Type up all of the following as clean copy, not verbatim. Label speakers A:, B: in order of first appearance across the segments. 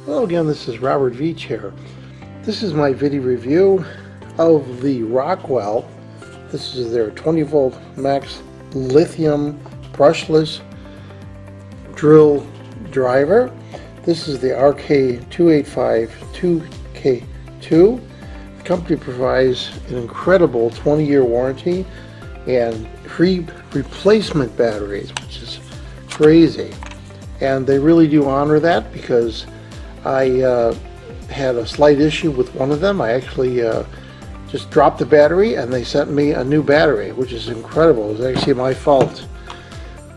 A: Hello again, this is Robert Veach here. This is my video review of the Rockwell. This is their 20 volt max lithium brushless drill driver. This is the RK2852K2. The company provides an incredible 20-year warranty and free replacement batteries, which is crazy. And they really do honor that, because I had a slight issue with one of them. I actually just dropped the battery and they sent me a new battery, which is incredible. It was actually my fault.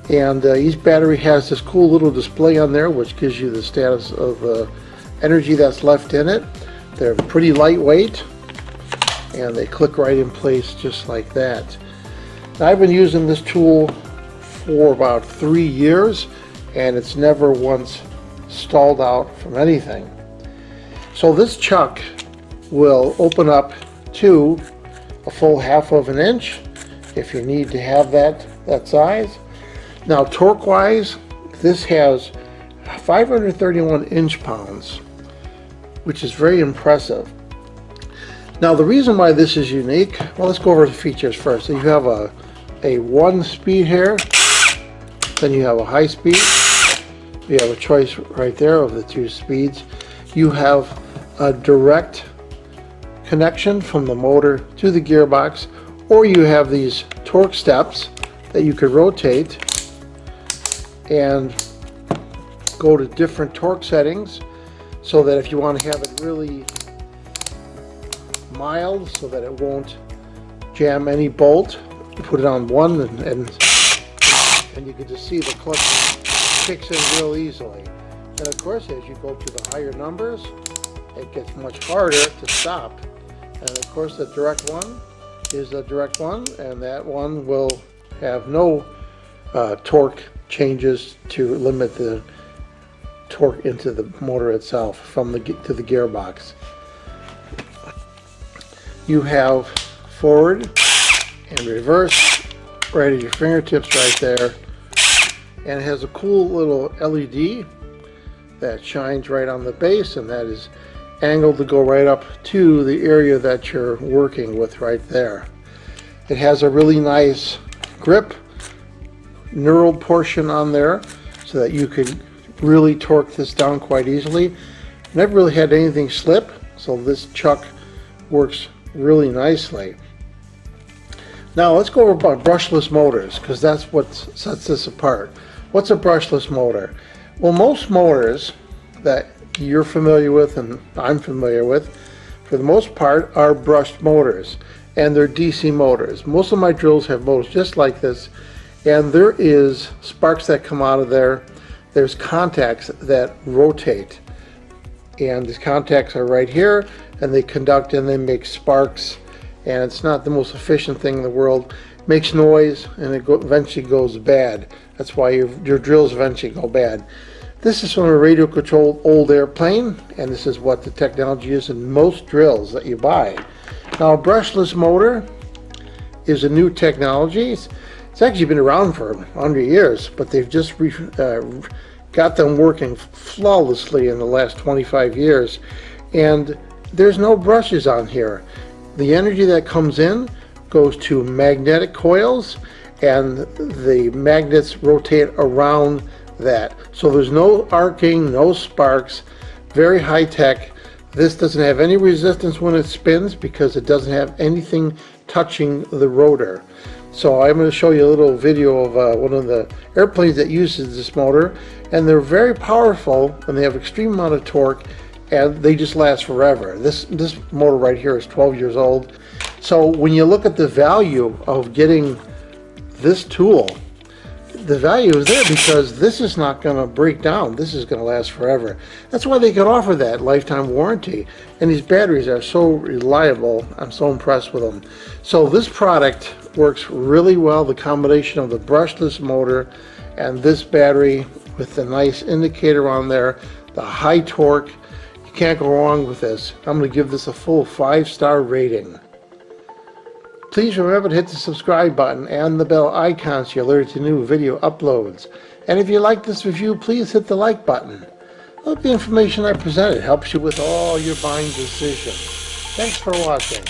A: And each battery has this cool little display on there which gives you the status of the energy that's left in it. They're pretty lightweight and they click right in place just like that. Now, I've been using this tool for about 3 years and it's never once stalled out from anything. So this chuck will open up to a full 1/2 inch if you need to have that size. Now, torque wise, this has 531 inch-pounds, which is very impressive. Now, the reason why this is unique, well, let's go over the features first. So you have a 1 speed here, then you have a high speed. You have a choice right there of the 2 speeds. You have a direct connection from the motor to the gearbox, or you have these torque steps that you could rotate and go to different torque settings, so that if you want to have it really mild so that it won't jam any bolt, you put it on 1 and you can just see the clutch kicks in real easily. And of course, as you go to the higher numbers, it gets much harder to stop. And of course, the direct one is the direct one, and that one will have no torque changes to limit the torque into the motor itself from to the gearbox. You have forward and reverse right at your fingertips right there. And it has a cool little LED that shines right on the base, and that is angled to go right up to the area that you're working with right there. It has a really nice grip knurled portion on there so that you could really torque this down quite easily. Never really had anything slip, so this chuck works really nicely. Now let's go over about brushless motors, because that's what sets this apart. What's a brushless motor? Well, most motors that you're familiar with and I'm familiar with, for the most part, are brushed motors, and they're DC motors. Most of my drills have motors just like this, and there is sparks that come out of there. There's contacts that rotate, and these contacts are right here, and they conduct and they make sparks, and it's not the most efficient thing in the world. It makes noise, and it eventually goes bad. That's why your drills eventually go bad. This is from a radio-controlled old airplane, and this is what the technology is in most drills that you buy. Now, a brushless motor is a new technology. It's actually been around for 100 years, but they've just got them working flawlessly in the last 25 years. And there's no brushes on here. The energy that comes in goes to magnetic coils, and the magnets rotate around that. So there's no arcing, no sparks, very high tech. This doesn't have any resistance when it spins because it doesn't have anything touching the rotor. So I'm going to show you a little video of one of the airplanes that uses this motor, and they're very powerful and they have extreme amount of torque, and they just last forever. This motor right here is 12 years old. So when you look at the value of getting this tool, the value is there because this is not going to break down. This is going to last forever. That's why they can offer that lifetime warranty. And these batteries are so reliable. I'm so impressed with them. So this product works really well, the combination of the brushless motor and this battery with the nice indicator on there, the high torque. You can't go wrong with this. I'm going to give this a full 5-star rating. Please remember to hit the subscribe button and the bell icon so you're alerted to new video uploads. And if you like this review, please hit the like button. hope the information I presented helps you with all your buying decisions. Thanks for watching.